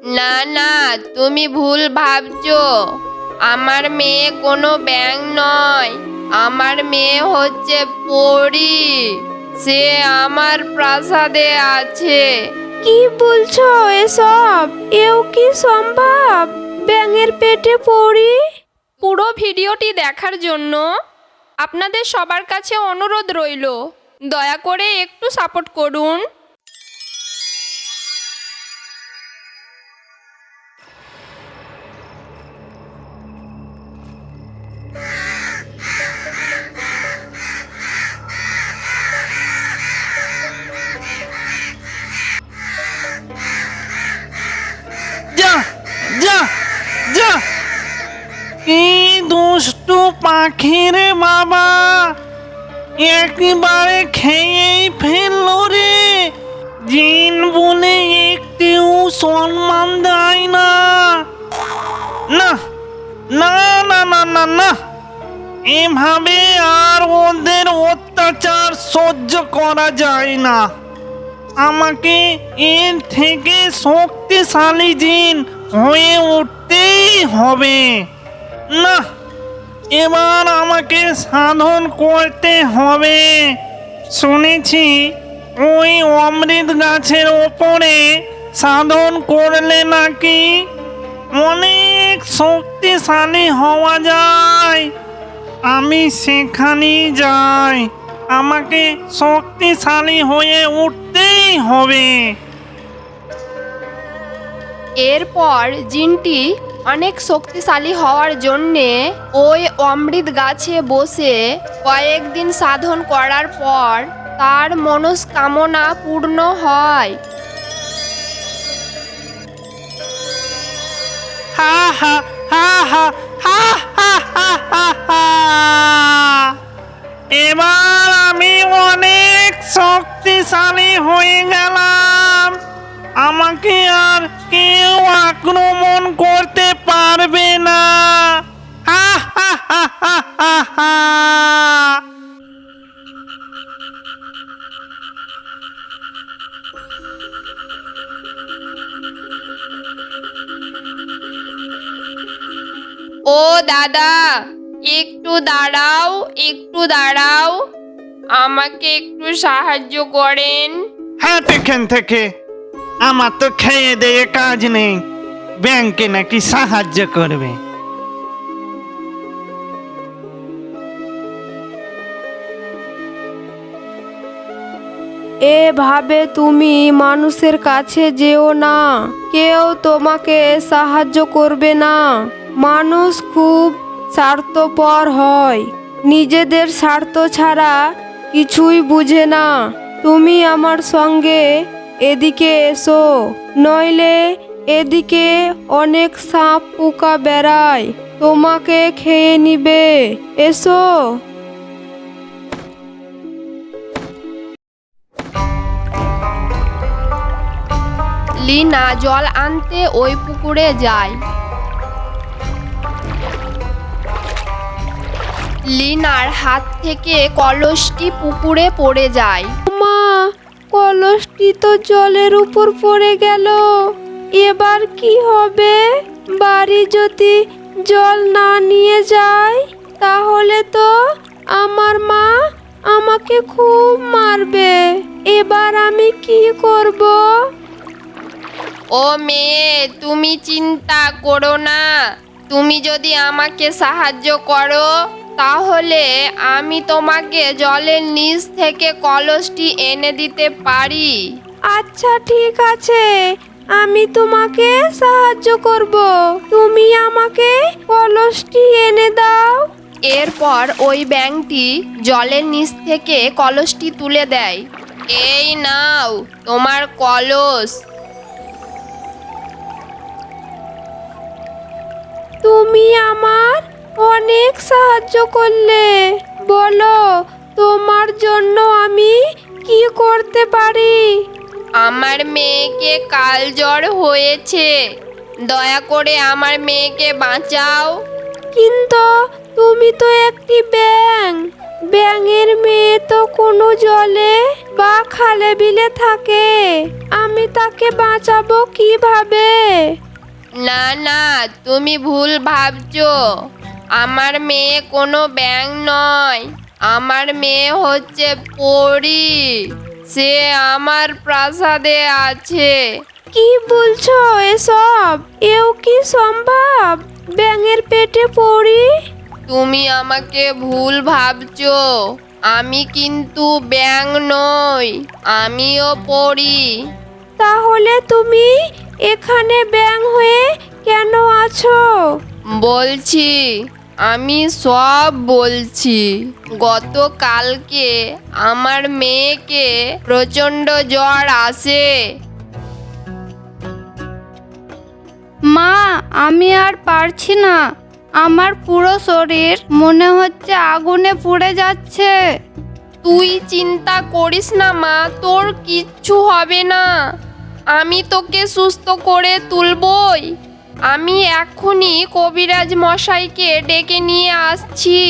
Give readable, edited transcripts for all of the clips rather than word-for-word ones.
না না, তুমি ভুল ভাবছো। আমার মেয়ে কোনো ব্যাঙ নয়, আমার মেয়ে হচ্ছে পরী। সে আমার প্রাসাদে আছে। কি বলছো এসব? এও কি সম্ভব? ব্যাঙের পেটে পড়ি? পুরো ভিডিওটি দেখার জন্য আপনাদের সবার কাছে অনুরোধ রইল, দয়া করে একটু সাপোর্ট করুন। যা যা যা, কি দুষ্টু পাখি রে বাবা, একেবারে খেয়েই ফেললো রে। জিন বলে একটিও সম্মান দেয় না। না না না না না না, এভাবে আর ওদের অত্যাচার সহ্য করা যায় না। আমাকে এর থেকে শক্তিশালী জিন হয়ে উঠতেই হবে। না, এবার আমাকে সাধন করতে হবে। শুনেছি ওই অমৃত গাছের ওপরে সাধন করলে নাকি অনেক শক্তিশালী হওয়া যায়। আমি সেখানেই যাই, আমাকে শক্তিশালী হয়ে উঠতেই হবে। এরপর জিনটি অনেক শক্তিশালী হওয়ার জন্যে ওই অমৃত গাছে বসে কয়েকদিন সাধন করার পর তার মনস্কামনা পূর্ণ হয়। হা হা হা হা হা হা হা হা হা। এবার আমি অনেক শক্তিশালী হয়ে গেলাম, আমাকে আর কেউ আক্রমণ করতে পারবে না। হা হা হা হা হা হা। ও দাদা, একটু দাঁড়াও, একটু দাঁড়াও, আমাকে একটু সাহায্য করেন। হাট এখান থেকে, আমার তো খেয়ে দেয়ে কাজ নেই, ব্যাংকে নাকি সাহায্য করবে। এভাবে তুমি মানুষের কাছে যেও না, কেউ তোমাকে সাহায্য করবে না। মানুষ খুব স্বার্থপর হয়, নিজেদের স্বার্থ ছাড়া কিছুই বুঝে না। তুমি আমার সঙ্গে এদিকে এসো, নইলে এদিকে অনেক সাপ পোকা বেড়ায়, তোমাকে খেয়ে নিবে। এসো। লিনা জল আনতে ওই পুকুরে যায়। লিনার হাত থেকে কলসটি পুকুরে পড়ে যায়। মা, কলসটি তো জলের উপর পড়ে গেল, এবার কি হবে? বাড়ি যদি জল না নিয়ে যায় তাহলে তো আমার মা আমাকে খুব মারবে। এবার আমি কি করব? ও মেয়ে, তুমি চিন্তা করো না, তুমি যদি আমাকে সাহায্য করো তাহলে আমি তোমাকে জলের নিচ থেকে কলসটি এনে দিতে পারি। আচ্ছা ঠিক আছে, আমি তোমাকে সাহায্য করব, তুমি আমাকে কলসটি এনে দাও। এরপর ওই ব্যাঙটি জলের নিচ থেকে কলসটি তুলে দেয়। এই নাও তোমার কলস। তুমি আমার অনেক সাহায্য করলে, বলো তোমার জন্য আমি কি করতে পারি? আমার মেয়েকে কালজ্বর হয়েছে, দয়া করে আমার মেয়েকে বাঁচাও। কিন্তু তুমি তো একটি ব্যাঙ, ব্যাঙের মেয়ে তো কোনো জলে বা খালে বিলে থাকে, আমি তাকে বাঁচাবো কিভাবে? না না, তুমি ভুল ভাবছো। আমার মেয়ে কোনো ব্যাঙ নয়, আমার মেয়ে হচ্ছে পরী। সে আমার প্রাসাদে আছে। কি বলছো এসব? এও কি সম্ভব? ব্যাঙের পেটে পড়ি? তুমি আমাকে ভুল ভাবছো। আমি কিন্তু ব্যাঙ নই, আমিও পড়ি। তাহলে তুমি এখানে ব্যাঙ হয়ে কেন আছো? বলছি, আমি সব বলছি। গতকালকে আমার মেয়েকে প্রচণ্ড জ্বর আসে। মা, আমি আর পারছি না। আমার পুরো শরীর মনে হচ্ছে আগুনে পুড়ে যাচ্ছে। তুই চিন্তা করিস না মা, তোর কিচ্ছু হবে না। আমি তোকে সুস্থ করে তুলবই। আমি এক্ষুনি কবিরাজ মশাইকে ডেকে নিয়ে আসছি।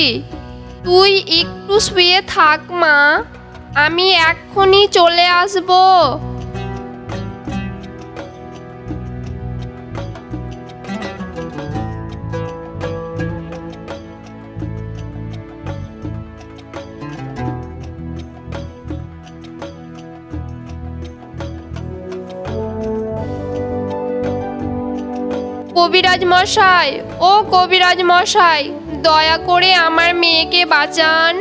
তুই একটু শুয়ে থাক মা, আমি এক্ষুনি চলে আসবো। কবিরাজ মশাই, ও কবিরাজ মশাই, দয়া করে আমার মেয়েকে বাঁচান।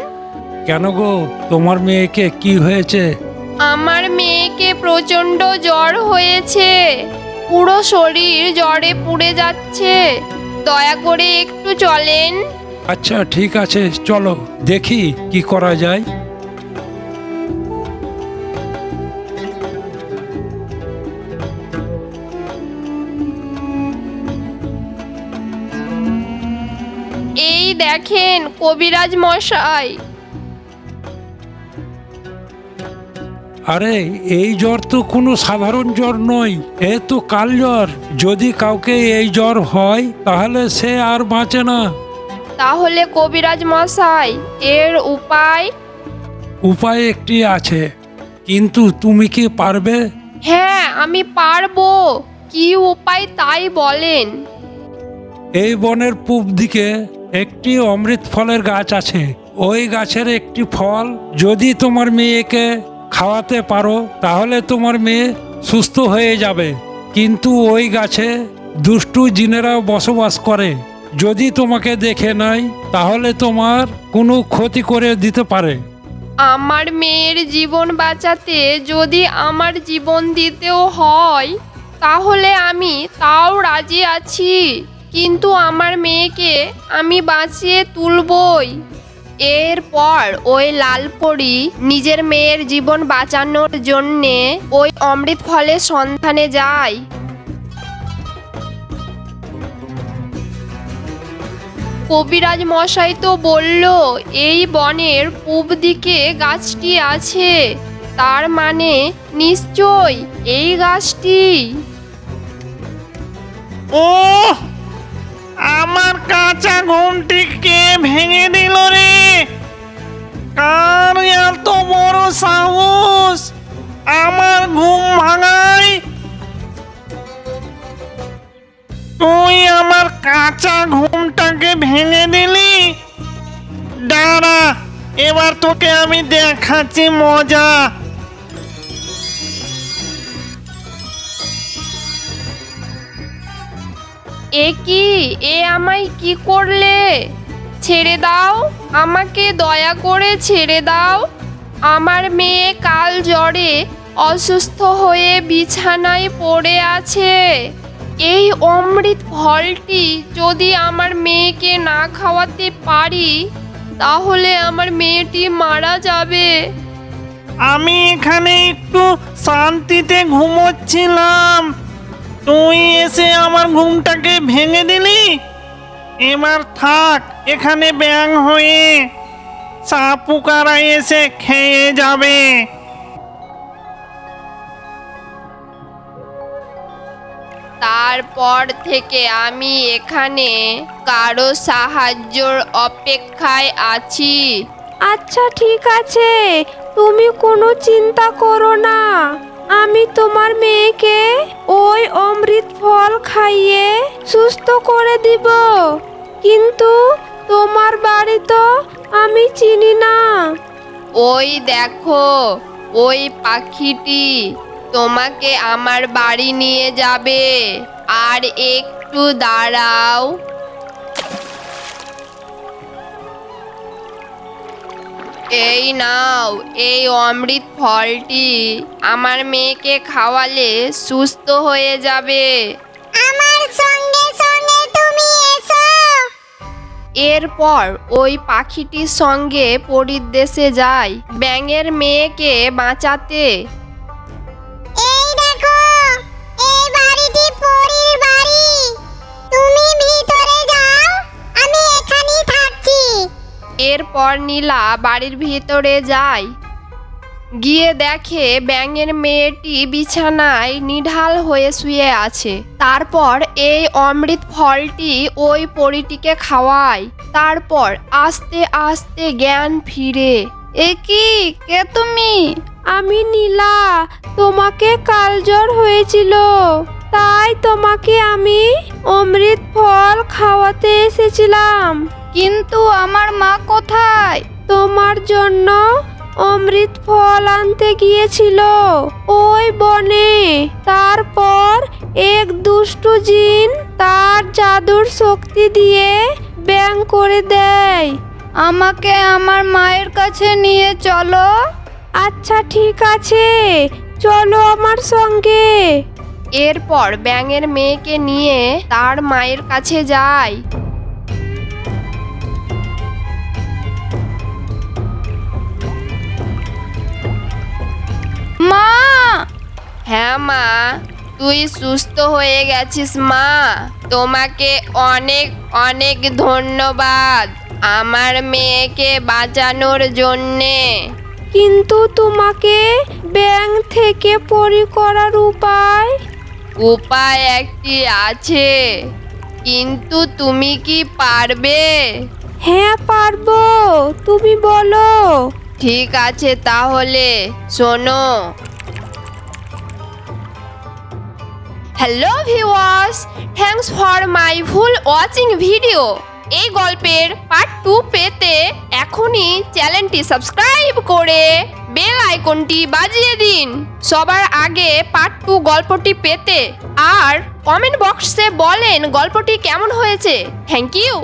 কেন গো, তোমার মেয়েকে কি হয়েছে? আমার মেয়েকে প্রচণ্ড জ্বর হয়েছে, পুরো শরীর জ্বরে পুড়ে যাচ্ছে। দয়া করে একটু চলেন। আচ্ছা ঠিক আছে, চলো দেখি কি করা যায়। এই দেখেন কবিরাজ মশাই। আরে এই জ্বর তো কোনো সাধারণ জ্বর নয়, এ তো কাল জ্বর। যদি কাউকে এই জ্বর হয় তাহলে সে আর বাঁচে না। তাহলে কবিরাজ মশাই, এর উপায়? উপায় একটি আছে, কিন্তু তুমি কি পারবে? হ্যাঁ, আমি পারবো। কি উপায় তাই বলেন। এই বনের পূব দিকে একটি অমৃত ফলের গাছ আছে। ওই গাছের একটি ফল যদি তোমার মেয়েকে খাওয়াতে পারো তাহলে তোমার মেয়ে সুস্থ হয়ে যাবে। কিন্তু ওই গাছে দুষ্টু জিনেরাও বসবাস করে। যদি তোমাকে দেখে নেয় তাহলে তোমার কোনো ক্ষতি করে দিতে পারে। আমার মেয়ের জীবন বাঁচাতে যদি আমার জীবন দিতেও হয় তাহলে আমি তাও রাজি আছি, কিন্তু আমার মেয়েকে আমি বাঁচিয়ে তুলবই। এরপর ওই লালপরি নিজের মেয়ের জীবন বাঁচানোর জন্যে ওই অমৃত ফলের সন্ধানে যায়। কবিরাজ মশাই তো বলল এই বনের পূব দিকে গাছটি আছে, তার মানে নিশ্চয় এই গাছটি। ও, আমার কাঁচা ঘুমটি কে ভেঙে দিল রে? কার এত বড় সাহস আমার ঘুম ভাঙায়? তুই আমার কাঁচা ঘুমটাকে ভেঙে দিলি? দাঁড়া, এবার তোকে আমি দেখাচ্ছি মজা। এ কি, এ আমায় কি করলে? ছেড়ে দাও আমাকে, দয়া করে ছেড়ে দাও। আমার মেয়ে কাল জ্বরে অসুস্থ হয়ে বিছানায় পড়ে আছে। এই অমৃত ফলটি যদি আমার মেয়েকে না খাওয়াতে পারি তাহলে আমার মেয়েটি মারা যাবে। আমি এখানে একটু শান্তিতে ঘুমোচ্ছিলাম, তুই এসে আমার ঘুমটাকে ভেঙে দিলি। এবার থাক এখানে ব্যাঙ হয়ে, সাপুকারা এসে খেয়ে যাবে। তারপর থেকে আমি এখানে কারো সাহায্যর অপেক্ষায় আছি। আচ্ছা ঠিক আছে, তুমি কোনো চিন্তা করো না। আমি তোমার মেয়েকে ওই অমৃত ফল খাইয়ে সুস্থ করে দিব। কিন্তু তোমার বাড়ি তো আমি চিনি না। ওই দেখো, ওই পাখিটি তোমাকে আমার বাড়ি নিয়ে যাবে। আর একটু দাঁড়াও। এই নাও, এই অমৃত ফলটি আমার মেয়েকে খাওয়ালে সুস্থ হয়ে যাবে। আমার সঙ্গে সঙ্গে তুমি এসো। এরপর ওই পাখিটির সঙ্গে পরীর দেশে যায় ব্যাঙের মেয়েকে বাঁচাতে। এই দেখো, এই বাড়িটি পরীর বাড়ি। তুমি ভিতরে যাও, আমি এখানেই থাকছি। এরপর নীলা বাড়ির ভিতরে যায়। গিয়ে দেখে ব্যাঙের মেয়েটি বিছানায় নিঢাল হয়ে শুয়ে আছে। তারপর এই অমৃত ফলটি ওই পরীটিকে খাওয়ায়। তারপর আস্তে আস্তে জ্ঞান ফিরে। এ কি, কে তুমি? আমি নীলা। তোমাকে কাল জ্বর হয়েছিল, তাই তোমাকে আমি অমৃত ফল খাওয়াতে এসেছিলাম। কিন্তু আমার মা কোথায়? তোমার জন্য অমৃত ফল আনতে গিয়েছিল ওই বনে। তারপর এক দুষ্টু জিন তার জাদুর শক্তি দিয়ে ব্যাং করে দেয়। আমাকে আমার মায়ের কাছে নিয়ে চলো। আচ্ছা ঠিক আছে, চলো আমার সঙ্গে। এরপর ব্যাঙের মেয়েকে নিয়ে তার মায়ের কাছে যায়। মা! হ্যাঁ মা, তুই সুস্থ হয়ে গেছিস মা। তোমাকে অনেক অনেক ধন্যবাদ আমার মেয়েকে বাঁচানোর জন্যে। কিন্তু তোমাকে ব্যাং থেকে পরি করার উপায়? উপায় একটি আছে, কিন্তু তুমি কি পারবে? হ্যাঁ পারবো, তুমি বলো। ঠিক আছে তাহলে শোনো। Hello viewers, thanks for my full watching video. এই গল্পের পার্ট 2 পেতে এখনই চ্যানেলটি সাবস্ক্রাইব করে বেল আইকনটি বাজিয়ে দিন সবার আগে পার্ট 2 গল্পটি পেতে। আর কমেন্ট বক্সে বলেন গল্পটি কেমন হয়েছে। Thank you.